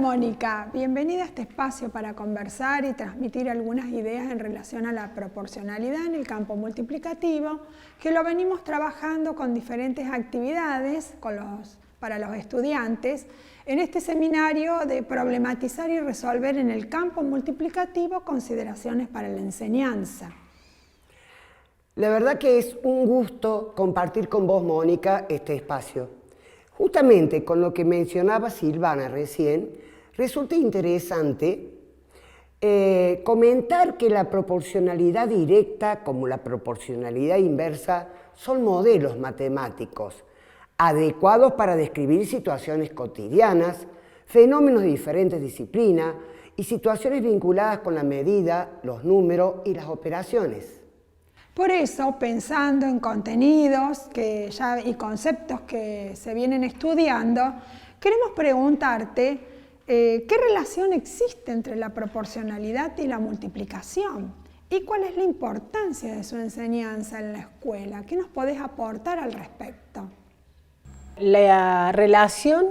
Mónica, bienvenida a este espacio para conversar y transmitir algunas ideas en relación a la proporcionalidad en el campo multiplicativo, que lo venimos trabajando con diferentes actividades para los estudiantes en este seminario de problematizar y resolver en el campo multiplicativo consideraciones para la enseñanza. La verdad que es un gusto compartir con vos, Mónica, este espacio. Justamente con lo que mencionaba Silvana recién, resulta interesante comentar que la proporcionalidad directa como la proporcionalidad inversa son modelos matemáticos adecuados para describir situaciones cotidianas, fenómenos de diferentes disciplinas y situaciones vinculadas con la medida, los números y las operaciones. Por eso, pensando en contenidos y conceptos que se vienen estudiando, queremos preguntarte ¿qué relación existe entre la proporcionalidad y la multiplicación? ¿Y cuál es la importancia de su enseñanza en la escuela? ¿Qué nos podés aportar al respecto? La relación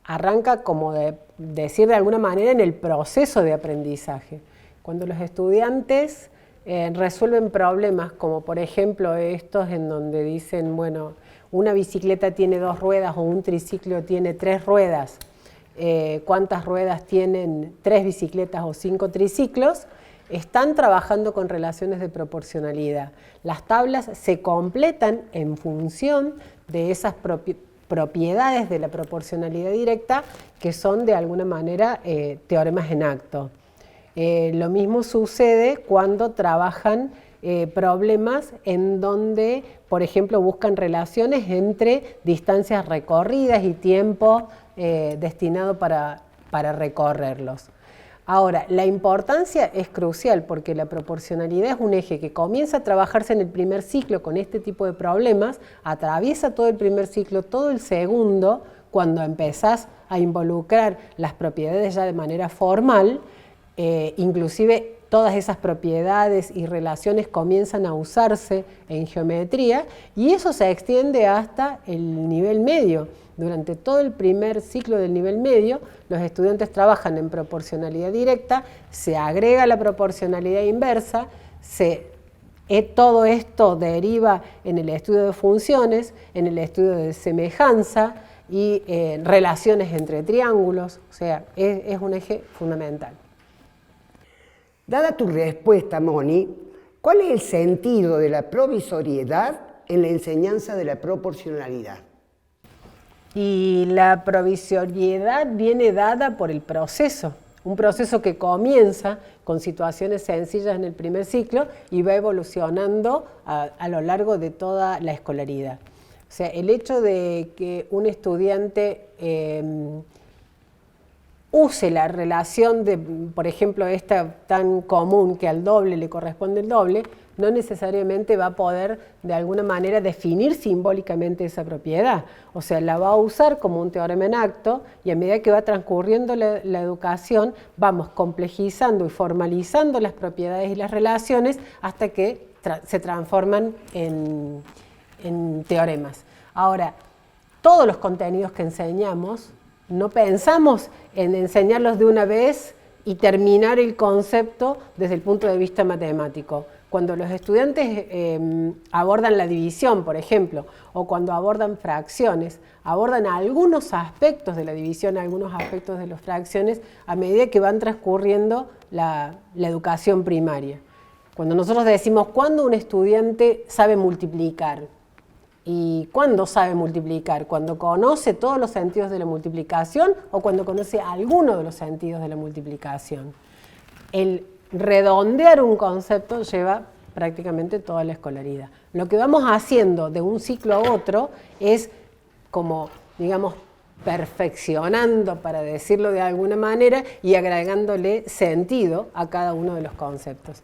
arranca, como decir de alguna manera, en el proceso de aprendizaje. Cuando los estudiantes resuelven problemas, como por ejemplo estos en donde dicen, bueno, una bicicleta tiene 2 ruedas o un triciclo tiene 3 ruedas, ¿cuántas ruedas tienen 3 bicicletas o 5 triciclos? Están trabajando con relaciones de proporcionalidad. Las tablas se completan en función de esas propiedades de la proporcionalidad directa que son de alguna manera teoremas en acto. Lo mismo sucede cuando trabajan problemas en donde, por ejemplo, buscan relaciones entre distancias recorridas y tiempo destinado para recorrerlos. Ahora, la importancia es crucial porque la proporcionalidad es un eje que comienza a trabajarse en el primer ciclo con este tipo de problemas, atraviesa todo el primer ciclo, todo el segundo, cuando empezás a involucrar las propiedades ya de manera formal. Inclusive todas esas propiedades y relaciones comienzan a usarse en geometría y eso se extiende hasta el nivel medio. Durante todo el primer ciclo del nivel medio, los estudiantes trabajan en proporcionalidad directa, se agrega la proporcionalidad inversa, todo esto deriva en el estudio de funciones, en el estudio de semejanza y relaciones entre triángulos, o sea, es un eje fundamental. Dada tu respuesta, Moni, ¿cuál es el sentido de la provisoriedad en la enseñanza de la proporcionalidad? Y la provisoriedad viene dada por el proceso, un proceso que comienza con situaciones sencillas en el primer ciclo y va evolucionando a lo largo de toda la escolaridad. O sea, el hecho de que un estudiante use la relación de, por ejemplo, esta tan común que al doble le corresponde el doble, no necesariamente va a poder de alguna manera definir simbólicamente esa propiedad. O sea, la va a usar como un teorema en acto y a medida que va transcurriendo la educación, vamos complejizando y formalizando las propiedades y las relaciones hasta que se transforman en teoremas. Ahora, todos los contenidos que enseñamos, no pensamos en enseñarlos de una vez y terminar el concepto desde el punto de vista matemático. Cuando los estudiantes abordan la división, por ejemplo, o cuando abordan fracciones, abordan algunos aspectos de la división, algunos aspectos de las fracciones, a medida que van transcurriendo la educación primaria. Cuando nosotros decimos, ¿cuándo un estudiante sabe multiplicar? ¿Y cuándo sabe multiplicar? ¿Cuando conoce todos los sentidos de la multiplicación o cuando conoce alguno de los sentidos de la multiplicación? El redondear un concepto lleva prácticamente toda la escolaridad. Lo que vamos haciendo de un ciclo a otro es como, digamos, perfeccionando, para decirlo de alguna manera, y agregándole sentido a cada uno de los conceptos.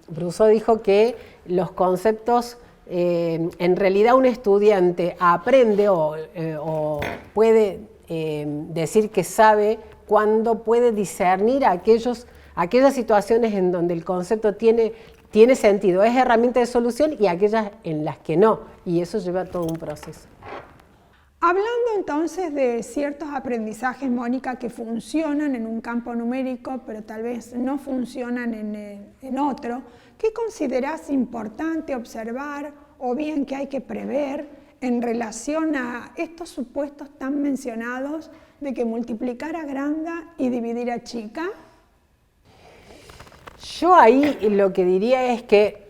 Brousseau dijo que los conceptos, en realidad un estudiante aprende o puede decir que sabe cuando puede discernir aquellas situaciones en donde el concepto tiene sentido, es herramienta de solución, y aquellas en las que no, y eso lleva todo un proceso. Hablando entonces de ciertos aprendizajes, Mónica, que funcionan en un campo numérico, pero tal vez no funcionan en otro, ¿qué considerás importante observar o bien que hay que prever en relación a estos supuestos tan mencionados de que multiplicar agranda y dividir achica? Yo ahí lo que diría es que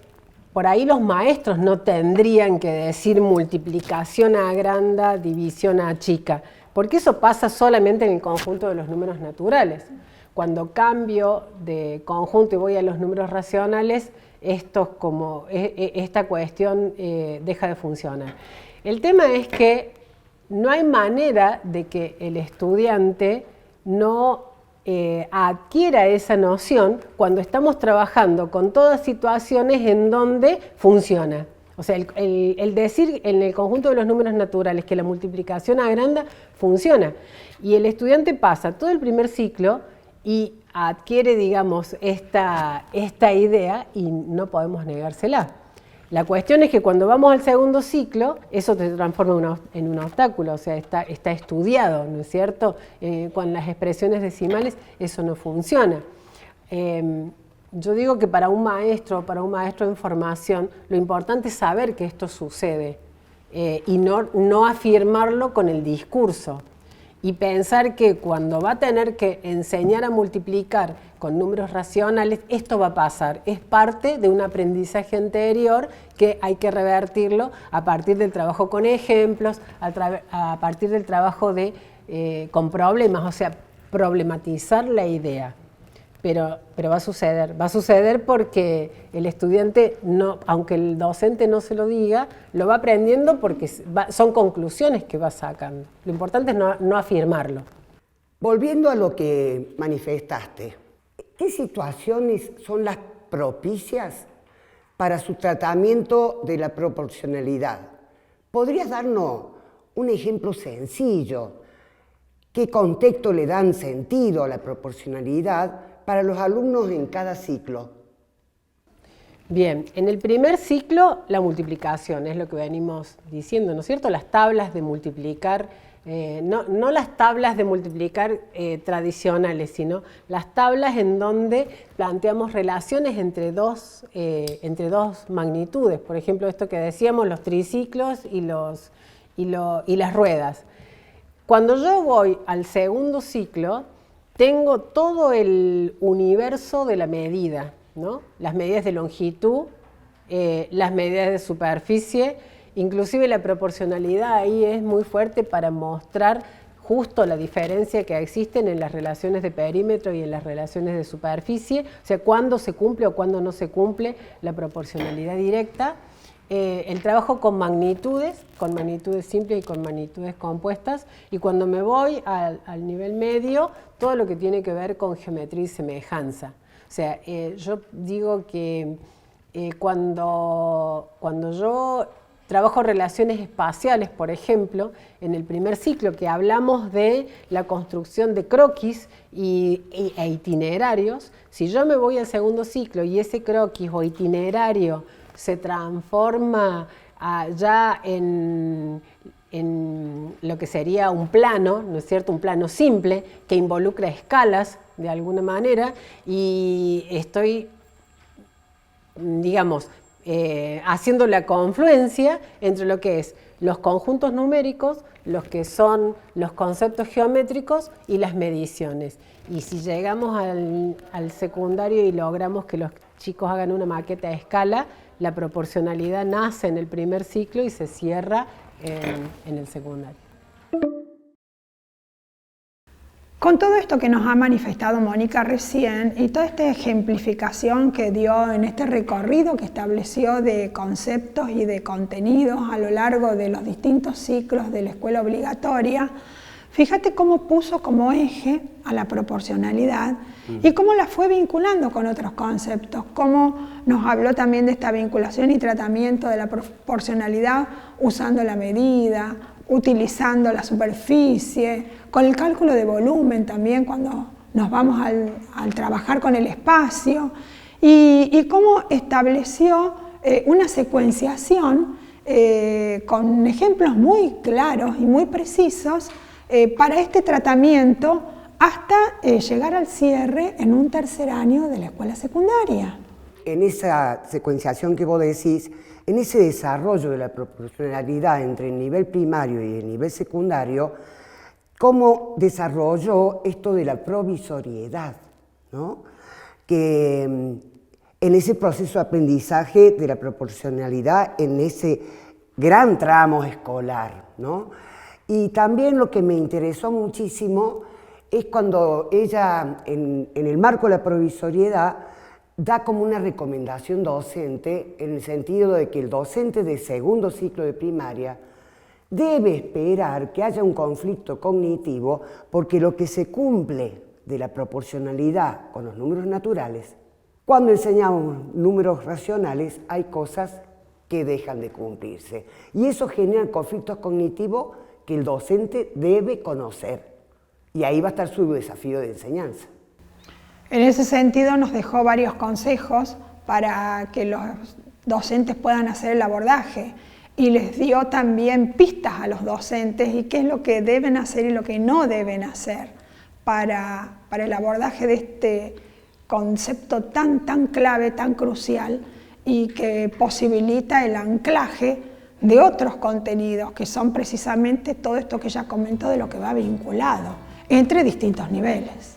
por ahí los maestros no tendrían que decir multiplicación agranda, división achica, porque eso pasa solamente en el conjunto de los números naturales. Cuando cambio de conjunto y voy a los números racionales, esta cuestión deja de funcionar. El tema es que no hay manera de que el estudiante no adquiera esa noción cuando estamos trabajando con todas situaciones en donde funciona. O sea, el decir en el conjunto de los números naturales que la multiplicación agranda, funciona. Y el estudiante pasa todo el primer ciclo y adquiere, digamos, esta idea y no podemos negársela. La cuestión es que cuando vamos al segundo ciclo, eso se transforma en un obstáculo, o sea, está estudiado, ¿no es cierto? Con las expresiones decimales eso no funciona. Yo digo que para un maestro en formación, lo importante es saber que esto sucede y no afirmarlo con el discurso. Y pensar que cuando va a tener que enseñar a multiplicar con números racionales, esto va a pasar. Es parte de un aprendizaje anterior que hay que revertirlo a partir del trabajo con ejemplos, a partir del trabajo con problemas, o sea, problematizar la idea. Pero va a suceder porque el estudiante, aunque el docente no se lo diga, lo va aprendiendo porque son conclusiones que va sacando. Lo importante es no afirmarlo. Volviendo a lo que manifestaste, ¿qué situaciones son las propicias para su tratamiento de la proporcionalidad? ¿Podrías darnos un ejemplo sencillo? ¿Qué contexto le dan sentido a la proporcionalidad para los alumnos en cada ciclo? Bien, en el primer ciclo la multiplicación es lo que venimos diciendo, ¿no es cierto? Las tablas de multiplicar, no las tablas de multiplicar tradicionales, sino las tablas en donde planteamos relaciones entre dos magnitudes. Por ejemplo, esto que decíamos, los triciclos y las ruedas. Cuando yo voy al segundo ciclo, tengo todo el universo de la medida, ¿no? Las medidas de longitud, las medidas de superficie, inclusive la proporcionalidad ahí es muy fuerte para mostrar justo la diferencia que existen en las relaciones de perímetro y en las relaciones de superficie, o sea, cuándo se cumple o cuándo no se cumple la proporcionalidad directa. El trabajo con magnitudes simples y con magnitudes compuestas, y cuando me voy al nivel medio, todo lo que tiene que ver con geometría y semejanza. O sea, yo digo que cuando yo trabajo relaciones espaciales, por ejemplo, en el primer ciclo que hablamos de la construcción de croquis e itinerarios, si yo me voy al segundo ciclo y ese croquis o itinerario se transforma ya en lo que sería un plano, ¿no es cierto? Un plano simple que involucra escalas de alguna manera, y estoy, digamos, haciendo la confluencia entre lo que es los conjuntos numéricos, los que son los conceptos geométricos y las mediciones. Y si llegamos al secundario y logramos que los chicos hagan una maqueta a escala, la proporcionalidad nace en el primer ciclo y se cierra en el secundario. Con todo esto que nos ha manifestado Mónica recién y toda esta ejemplificación que dio en este recorrido que estableció de conceptos y de contenidos a lo largo de los distintos ciclos de la escuela obligatoria, fíjate cómo puso como eje a la proporcionalidad y cómo la fue vinculando con otros conceptos, cómo nos habló también de esta vinculación y tratamiento de la proporcionalidad usando la medida, utilizando la superficie, con el cálculo de volumen también cuando nos vamos al trabajar con el espacio, y cómo estableció una secuenciación con ejemplos muy claros y muy precisos para este tratamiento hasta llegar al cierre en un tercer año de la escuela secundaria. En esa secuenciación que vos decís, en ese desarrollo de la proporcionalidad entre el nivel primario y el nivel secundario, ¿cómo desarrolló esto de la provisoriedad, ¿no? Que en ese proceso de aprendizaje de la proporcionalidad, en ese gran tramo escolar, ¿no? Y también lo que me interesó muchísimo es cuando ella, en el marco de la provisoriedad, da como una recomendación docente en el sentido de que el docente de segundo ciclo de primaria debe esperar que haya un conflicto cognitivo porque lo que se cumple de la proporcionalidad con los números naturales, cuando enseñamos números racionales hay cosas que dejan de cumplirse y eso genera conflictos cognitivos que el docente debe conocer y ahí va a estar su desafío de enseñanza. En ese sentido nos dejó varios consejos para que los docentes puedan hacer el abordaje y les dio también pistas a los docentes y qué es lo que deben hacer y lo que no deben hacer para el abordaje de este concepto tan clave, tan crucial y que posibilita el anclaje de otros contenidos que son precisamente todo esto que ya comentó de lo que va vinculado entre distintos niveles.